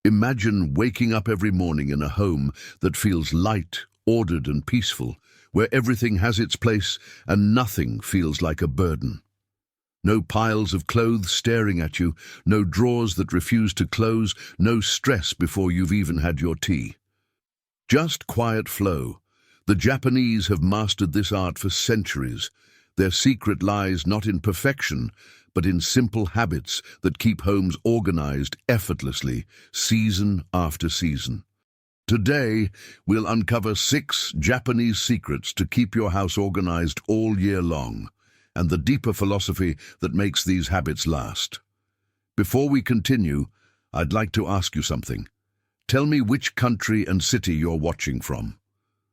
Imagine waking up every morning in a home that feels light, ordered and peaceful, where everything has its place and nothing feels like a burden. No piles of clothes staring at you, no drawers that refuse to close, no stress before you've even had your tea. Just quiet flow. The Japanese have mastered this art for centuries. Their secret lies not in perfection, but in simple habits that keep homes organized effortlessly, season after season. Today, we'll uncover 6 Japanese secrets to keep your house organized all year long, and the deeper philosophy that makes these habits last. Before we continue, I'd like to ask you something. Tell me which country and city you're watching from.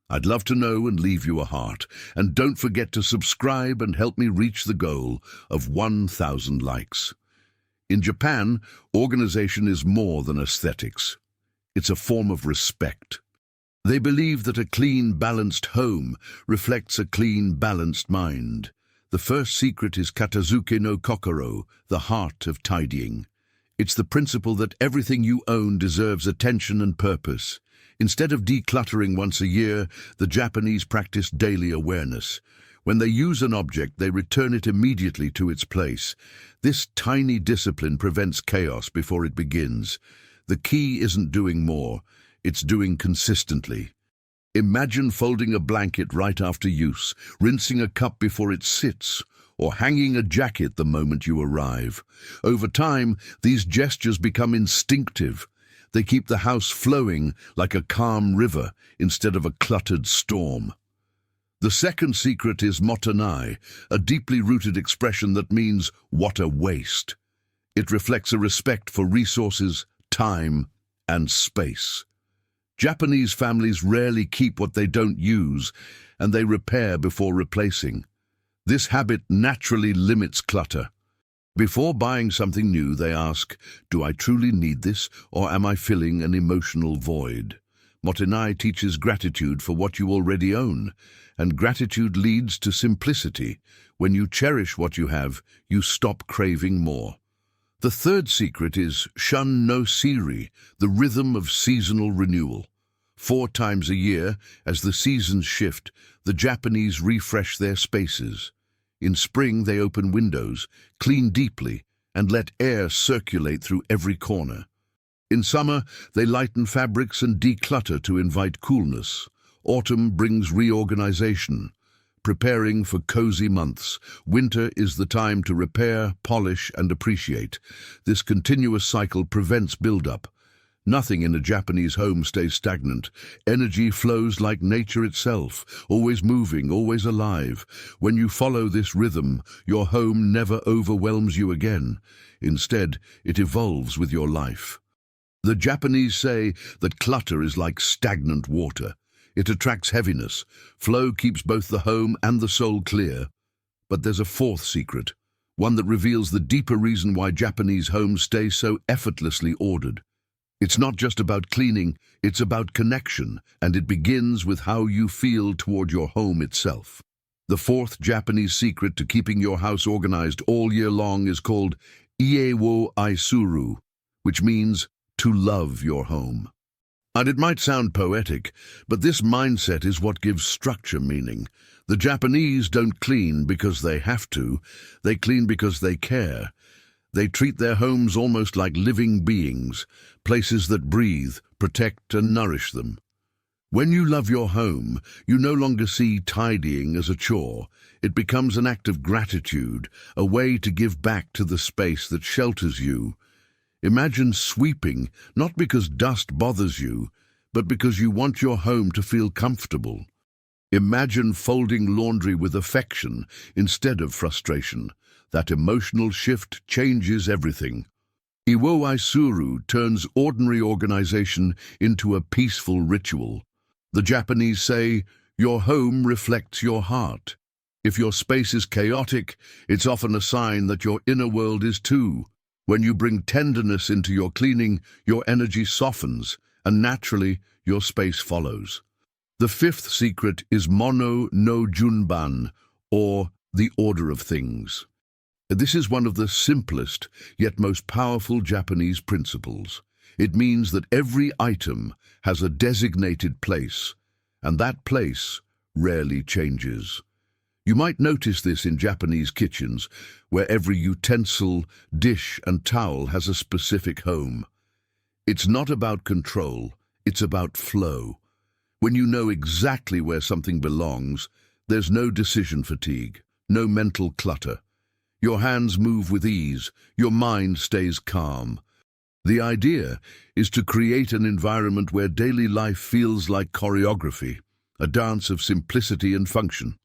I'd love to know and leave you a heart. And don't forget to subscribe and help me reach the goal of 1,000 likes. In Japan, organization is more than aesthetics. It's a form of respect. They believe that a clean, balanced home reflects a clean, balanced mind. The first secret is Katazuke no Kokoro, the heart of tidying. It's the principle that everything you own deserves attention and purpose. Instead of decluttering once a year, the Japanese practice daily awareness. When they use an object, they return it immediately to its place. This tiny discipline prevents chaos before it begins. The key isn't doing more, it's doing consistently. Imagine folding a blanket right after use, rinsing a cup before it sits, or hanging a jacket the moment you arrive. Over time, these gestures become instinctive. They keep the house flowing like a calm river instead of a cluttered storm. The second secret is motonai, a deeply rooted expression that means what a waste. It reflects a respect for resources, time, and space. Japanese families rarely keep what they don't use, and they repair before replacing. This habit naturally limits clutter. Before buying something new, they ask, do I truly need this, or am I filling an emotional void? Motonai teaches gratitude for what you already own, and gratitude leads to simplicity. When you cherish what you have, you stop craving more. The third secret is shun no siri, the rhythm of seasonal renewal. 4 times a year, as the seasons shift, the Japanese refresh their spaces. In spring, they open windows, clean deeply, and let air circulate through every corner. In summer, they lighten fabrics and declutter to invite coolness. Autumn brings reorganization, preparing for cozy months. Winter is the time to repair, polish, and appreciate. This continuous cycle prevents buildup. Nothing in a Japanese home stays stagnant. Energy flows like nature itself, always moving, always alive. When you follow this rhythm, your home never overwhelms you again. Instead, it evolves with your life. The Japanese say that clutter is like stagnant water. It attracts heaviness. Flow keeps both the home and the soul clear. But there's a fourth secret, one that reveals the deeper reason why Japanese homes stay so effortlessly ordered. It's not just about cleaning, it's about connection, and it begins with how you feel toward your home itself. The fourth Japanese secret to keeping your house organized all year long is called ie wo aisuru, which means to love your home. And it might sound poetic, but this mindset is what gives structure meaning. The Japanese don't clean because they have to, they clean because they care. They treat their homes almost like living beings, places that breathe, protect, and nourish them. When you love your home, you no longer see tidying as a chore. It becomes an act of gratitude, a way to give back to the space that shelters you. Imagine sweeping, not because dust bothers you, but because you want your home to feel comfortable. Imagine folding laundry with affection instead of frustration. That emotional shift changes everything. Iwo-aisuru turns ordinary organization into a peaceful ritual. The Japanese say, your home reflects your heart. If your space is chaotic, it's often a sign that your inner world is too. When you bring tenderness into your cleaning, your energy softens, and naturally, your space follows. The fifth secret is mono no junban, or the order of things. This is one of the simplest, yet most powerful Japanese principles. It means that every item has a designated place, and that place rarely changes. You might notice this in Japanese kitchens, where every utensil, dish, and towel has a specific home. It's not about control, it's about flow. When you know exactly where something belongs, there's no decision fatigue, no mental clutter. Your hands move with ease, your mind stays calm. The idea is to create an environment where daily life feels like choreography, a dance of simplicity and function.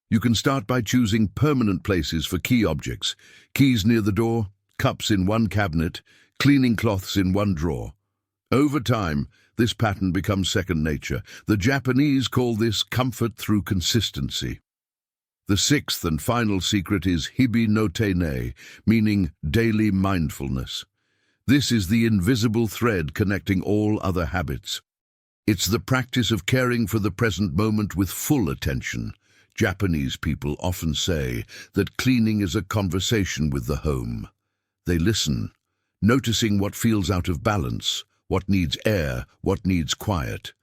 You can start by choosing permanent places for key objects, keys near the door, cups in one cabinet, cleaning cloths in one drawer. Over time, this pattern becomes second nature. The Japanese call this comfort through consistency. The sixth and final secret is hibi no tene, meaning daily mindfulness. This is the invisible thread connecting all other habits. It's the practice of caring for the present moment with full attention. Japanese people often say that cleaning is a conversation with the home. They listen, noticing what feels out of balance, what needs air, what needs quiet.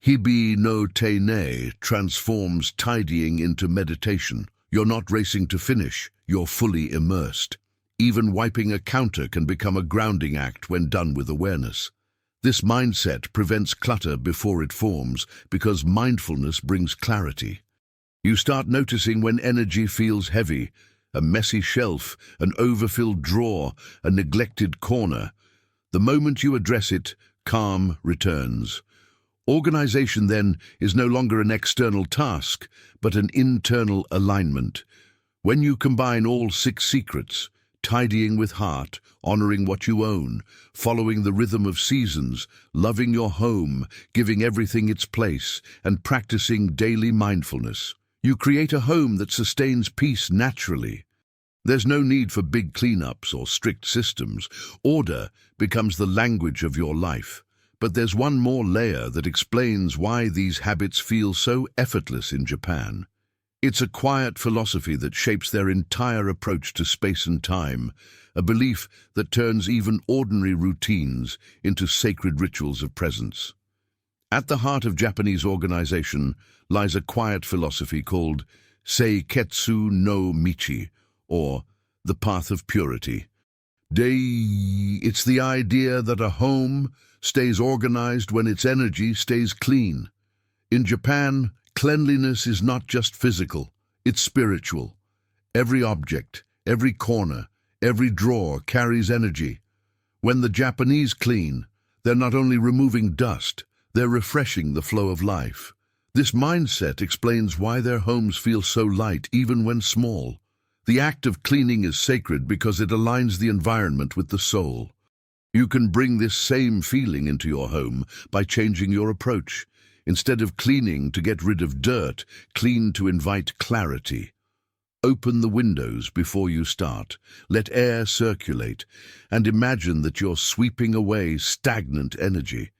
Hibi no tene transforms tidying into meditation. You're not racing to finish, you're fully immersed. Even wiping a counter can become a grounding act when done with awareness. This mindset prevents clutter before it forms, because mindfulness brings clarity. You start noticing when energy feels heavy, a messy shelf, an overfilled drawer, a neglected corner. The moment you address it, calm returns. Organization, then, is no longer an external task, but an internal alignment. When you combine all 6 secrets, tidying with heart, honoring what you own, following the rhythm of seasons, loving your home, giving everything its place, and practicing daily mindfulness, you create a home that sustains peace naturally. There's no need for big cleanups or strict systems. Order becomes the language of your life. But there's one more layer that explains why these habits feel so effortless in Japan. It's a quiet philosophy that shapes their entire approach to space and time, a belief that turns even ordinary routines into sacred rituals of presence. At the heart of Japanese organization lies a quiet philosophy called Seiketsu no Michi, or the path of purity. It's the idea that a home stays organized when its energy stays clean. In Japan, cleanliness is not just physical, it's spiritual. Every object, every corner, every drawer carries energy. When the Japanese clean, they're not only removing dust, they're refreshing the flow of life. This mindset explains why their homes feel so light even when small. The act of cleaning is sacred because it aligns the environment with the soul. You can bring this same feeling into your home by changing your approach. Instead of cleaning to get rid of dirt, clean to invite clarity. Open the windows before you start. Let air circulate, and imagine that you're sweeping away stagnant energy.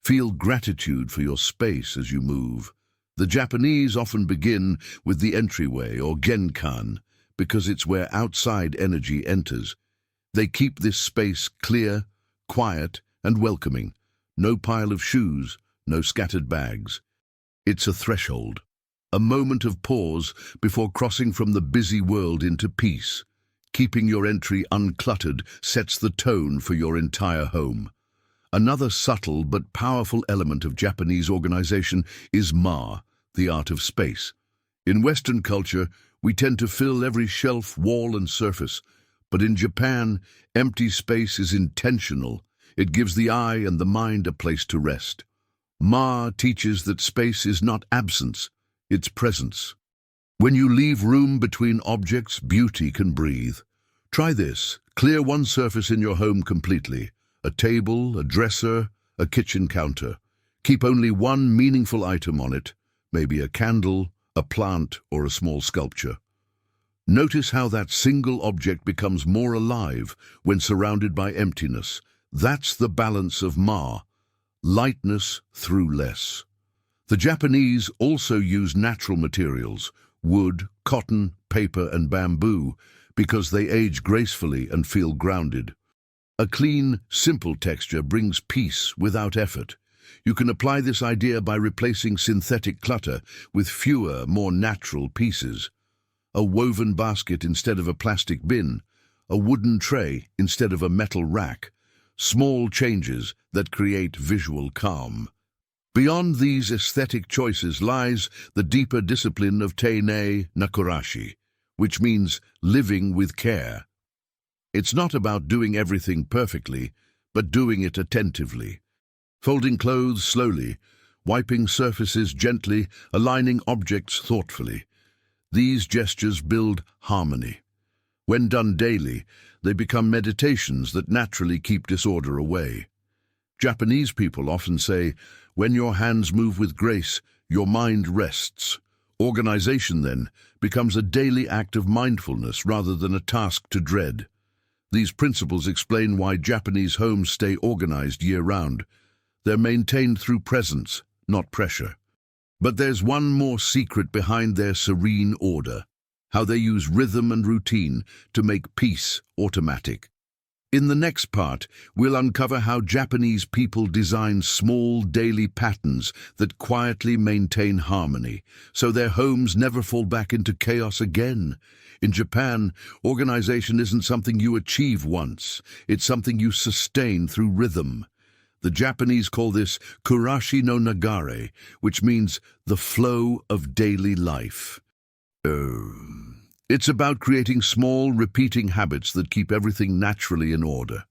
Feel gratitude for your space as you move. The Japanese often begin with the entryway or genkan, because it's where outside energy enters. They keep this space clear, quiet, and welcoming. No pile of shoes, no scattered bags. It's a threshold, a moment of pause before crossing from the busy world into peace. Keeping your entry uncluttered sets the tone for your entire home. Another subtle but powerful element of Japanese organization is the art of space. In Western culture, we tend to fill every shelf, wall, and surface. But in Japan, empty space is intentional. It gives the eye and the mind a place to rest. Teaches that space is not absence, it's presence. When you leave room between objects, beauty can breathe. Try this. Clear one surface in your home completely. A table, a dresser, a kitchen counter. Keep only one meaningful item on it, maybe a candle, a plant, or a small sculpture. Notice how that single object becomes more alive when surrounded by emptiness. That's the balance of lightness through less. The Japanese also use natural materials, wood, cotton, paper, and bamboo, because they age gracefully and feel grounded. A clean, simple texture brings peace without effort. You can apply this idea by replacing synthetic clutter with fewer, more natural pieces. A woven basket instead of a plastic bin, a wooden tray instead of a metal rack. Small changes that create visual calm. Beyond these aesthetic choices lies the deeper discipline of Teinei Nakurashi, which means living with care. It's not about doing everything perfectly, but doing it attentively. Folding clothes slowly, wiping surfaces gently, aligning objects thoughtfully. These gestures build harmony. When done daily, they become meditations that naturally keep disorder away. Japanese people often say, when your hands move with grace, your mind rests. Organization, then, becomes a daily act of mindfulness rather than a task to dread. These principles explain why Japanese homes stay organized year-round. They're maintained through presence, not pressure. But there's one more secret behind their serene order: how they use rhythm and routine to make peace automatic. In the next part, we'll uncover how Japanese people design small daily patterns that quietly maintain harmony, so their homes never fall back into chaos again. In Japan, organization isn't something you achieve once, it's something you sustain through rhythm. The Japanese call this kurashi no nagare, which means the flow of daily life. It's about creating small, repeating habits that keep everything naturally in order.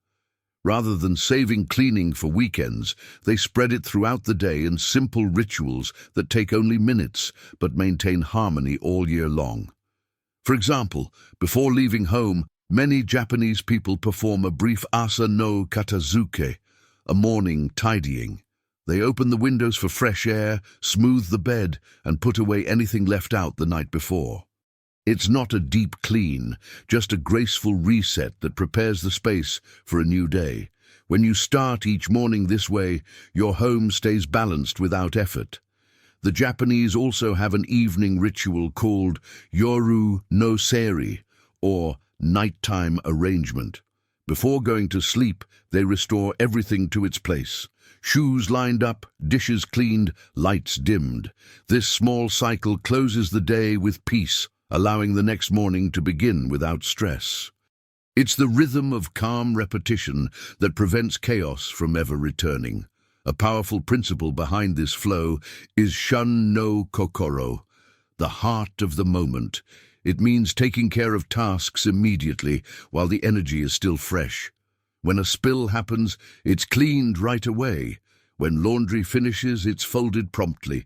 Rather than saving cleaning for weekends, they spread it throughout the day in simple rituals that take only minutes but maintain harmony all year long. For example, before leaving home, many Japanese people perform a brief asa no katazuke, a morning tidying. They open the windows for fresh air, smooth the bed, and put away anything left out the night before. It's not a deep clean, just a graceful reset that prepares the space for a new day. When you start each morning this way, your home stays balanced without effort. The Japanese also have an evening ritual called yoru no seri, or nighttime arrangement. Before going to sleep, they restore everything to its place. Shoes lined up, dishes cleaned, lights dimmed. This small cycle closes the day with peace, allowing the next morning to begin without stress. It's the rhythm of calm repetition that prevents chaos from ever returning. A powerful principle behind this flow is shun no kokoro, the heart of the moment. It means taking care of tasks immediately while the energy is still fresh. When a spill happens, it's cleaned right away. When laundry finishes, it's folded promptly.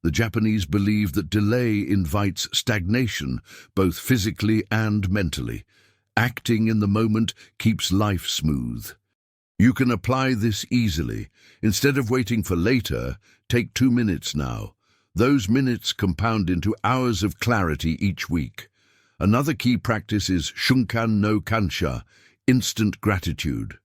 The Japanese believe that delay invites stagnation, both physically and mentally. Acting in the moment keeps life smooth. You can apply this easily. Instead of waiting for later, take 2 minutes now. Those minutes compound into hours of clarity each week. Another key practice is shunkan no kansha, instant gratitude.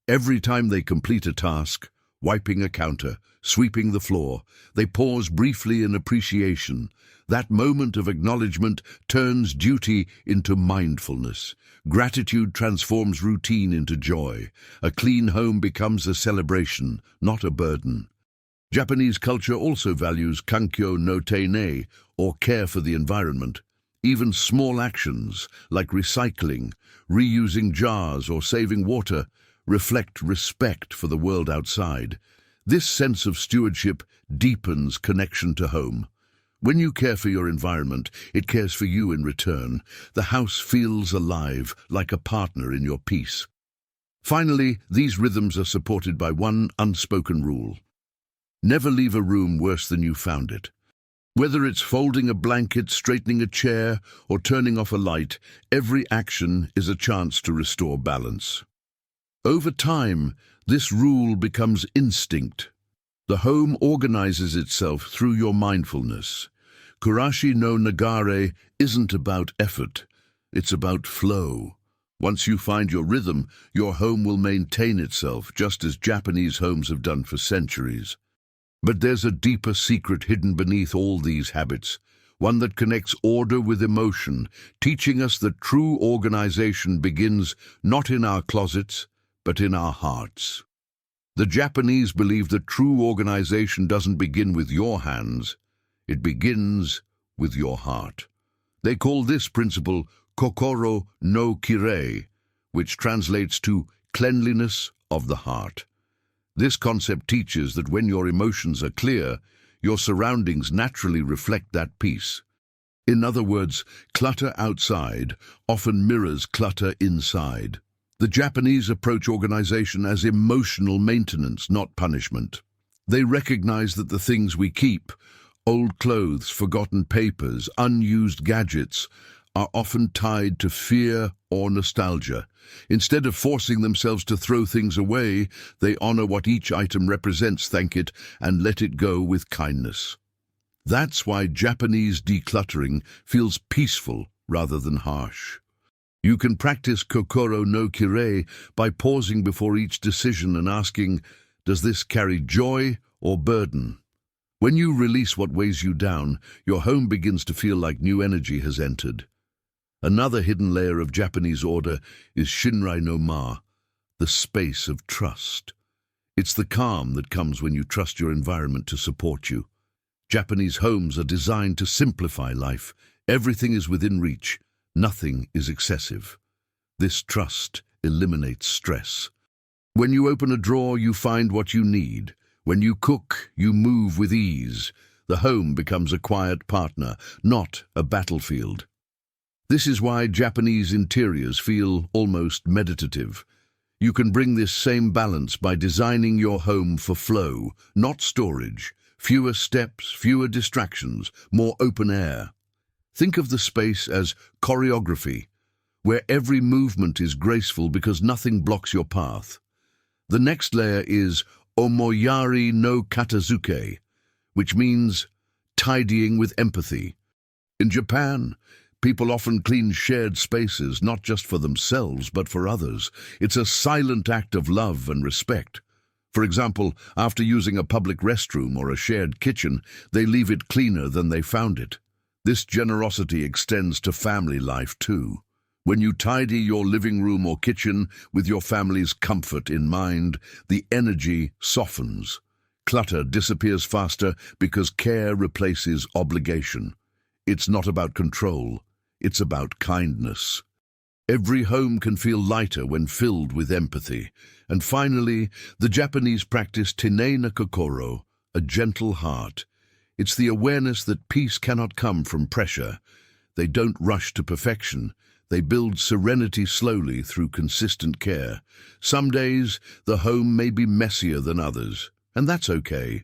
Every time they complete a task, wiping a counter, sweeping the floor, they pause briefly in appreciation. That moment of acknowledgement turns duty into mindfulness. Gratitude transforms routine into joy. A clean home becomes a celebration, not a burden. Japanese culture also values kankyo no teinei, or care for the environment. Even small actions, like recycling, reusing jars, or saving water, reflect respect for the world outside. This sense of stewardship deepens connection to home. When you care for your environment, it cares for you in return. The house feels alive, like a partner in your peace. Finally, these rhythms are supported by one unspoken rule. Never leave a room worse than you found it. Whether it's folding a blanket, straightening a chair, or turning off a light, every action is a chance to restore balance. Over time, this rule becomes instinct. The home organizes itself through your mindfulness. Kurashi no nagare isn't about effort, it's about flow. Once you find your rhythm, your home will maintain itself, just as Japanese homes have done for centuries. But there's a deeper secret hidden beneath all these habits, one that connects order with emotion, teaching us that true organization begins not in our closets, but in our hearts. The Japanese believe that true organization doesn't begin with your hands, it begins with your heart. They call this principle kokoro no kirei, which translates to cleanliness of the heart. This concept teaches that when your emotions are clear, your surroundings naturally reflect that peace. In other words, clutter outside often mirrors clutter inside. The Japanese approach organization as emotional maintenance, not punishment. They recognize that the things we keep, old clothes, forgotten papers, unused gadgets, are often tied to fear or nostalgia. Instead of forcing themselves to throw things away, they honor what each item represents, thank it, and let it go with kindness. That's why Japanese decluttering feels peaceful rather than harsh. You can practice kokoro no kirei by pausing before each decision and asking, does this carry joy or burden? When you release what weighs you down, your home begins to feel like new energy has entered. Another hidden layer of Japanese order is Shinrai no Ma, the space of trust. It's the calm that comes when you trust your environment to support you. Japanese homes are designed to simplify life. Everything is within reach. Nothing is excessive. This trust eliminates stress. When you open a drawer, you find what you need. When you cook, you move with ease. The home becomes a quiet partner, not a battlefield. This is why Japanese interiors feel almost meditative. You can bring this same balance by designing your home for flow, not storage. Fewer steps, fewer distractions, more open air. Think of the space as choreography, where every movement is graceful because nothing blocks your path. The next layer is omoyari no katazuke, which means tidying with empathy. In Japan, people often clean shared spaces, not just for themselves, but for others. It's a silent act of love and respect. For example, after using a public restroom or a shared kitchen, they leave it cleaner than they found it. This generosity extends to family life too. When you tidy your living room or kitchen with your family's comfort in mind, the energy softens. Clutter disappears faster because care replaces obligation. It's not about control, it's about kindness. Every home can feel lighter when filled with empathy. And finally, the Japanese practice Tene no kokoro, a gentle heart. It's the awareness that peace cannot come from pressure. They don't rush to perfection. They build serenity slowly through consistent care. Some days, the home may be messier than others, and that's okay.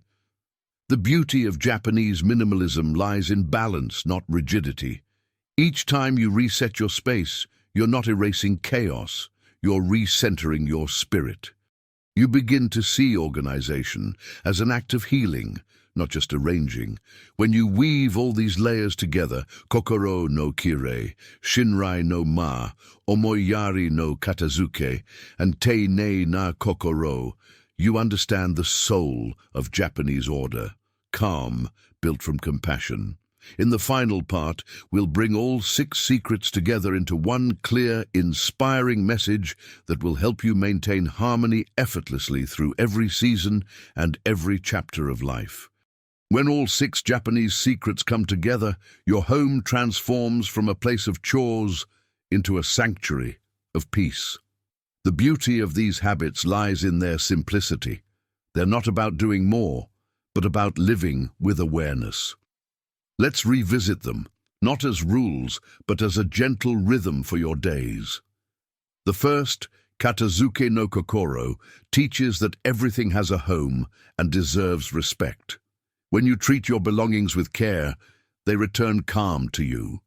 The beauty of Japanese minimalism lies in balance, not rigidity. Each time you reset your space, you're not erasing chaos, you're recentering your spirit. You begin to see organization as an act of healing, not just arranging. When you weave all these layers together, kokoro no kirei, shinrai no ma, omoyari no katazuke, and tei nei na kokoro, you understand the soul of Japanese order, calm, built from compassion. In the final part, we'll bring all 6 secrets together into one clear, inspiring message that will help you maintain harmony effortlessly through every season and every chapter of life. When all 6 Japanese secrets come together, your home transforms from a place of chores into a sanctuary of peace. The beauty of these habits lies in their simplicity. They're not about doing more, but about living with awareness. Let's revisit them, not as rules, but as a gentle rhythm for your days. The first, Katazuke no Kokoro, teaches that everything has a home and deserves respect. When you treat your belongings with care, they return calm to you.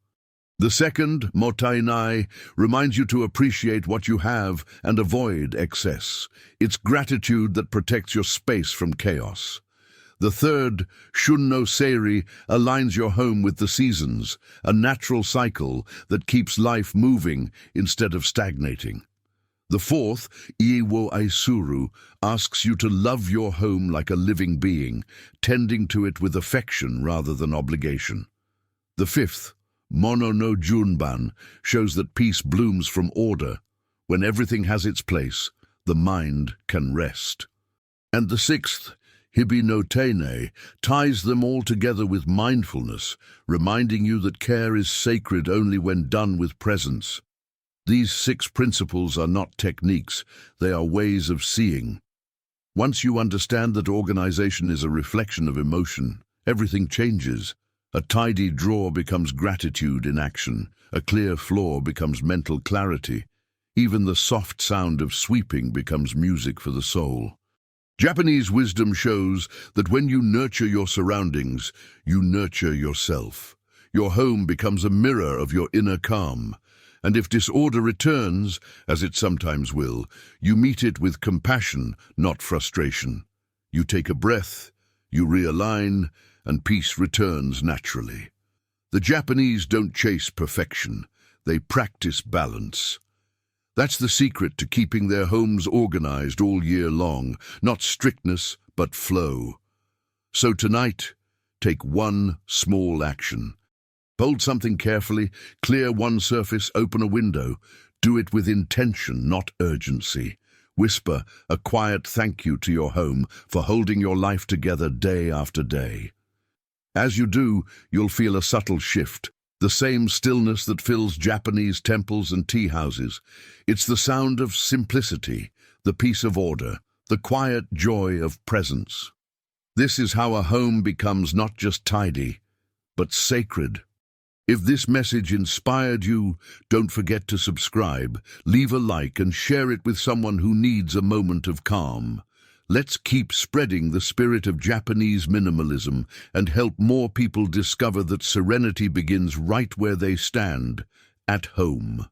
The second, Motainai, reminds you to appreciate what you have and avoid excess. It's gratitude that protects your space from chaos. The third, Shun no Seiri, aligns your home with the seasons, a natural cycle that keeps life moving instead of stagnating. The fourth, Ie wo Aisuru, asks you to love your home like a living being, tending to it with affection rather than obligation. The fifth, Mono no Junban, shows that peace blooms from order. When everything has its place, the mind can rest. And the sixth, Hibi no Tene, ties them all together with mindfulness, reminding you that care is sacred only when done with presence. These 6 principles are not techniques, they are ways of seeing. Once you understand that organization is a reflection of emotion, everything changes. A tidy drawer becomes gratitude in action. A clear floor becomes mental clarity. Even the soft sound of sweeping becomes music for the soul. Japanese wisdom shows that when you nurture your surroundings, you nurture yourself. Your home becomes a mirror of your inner calm. And if disorder returns, as it sometimes will, you meet it with compassion, not frustration. You take a breath, you realign, and peace returns naturally. The Japanese don't chase perfection, they practice balance. That's the secret to keeping their homes organized all year long, not strictness, but flow. So tonight, take one small action. Fold something carefully, clear one surface, open a window. Do it with intention, not urgency. Whisper a quiet thank you to your home for holding your life together day after day. As you do, you'll feel a subtle shift, the same stillness that fills Japanese temples and tea houses. It's the sound of simplicity, the peace of order, the quiet joy of presence. This is how a home becomes not just tidy, but sacred. If this message inspired you, don't forget to subscribe, leave a like and share it with someone who needs a moment of calm. Let's keep spreading the spirit of Japanese minimalism and help more people discover that serenity begins right where they stand, at home.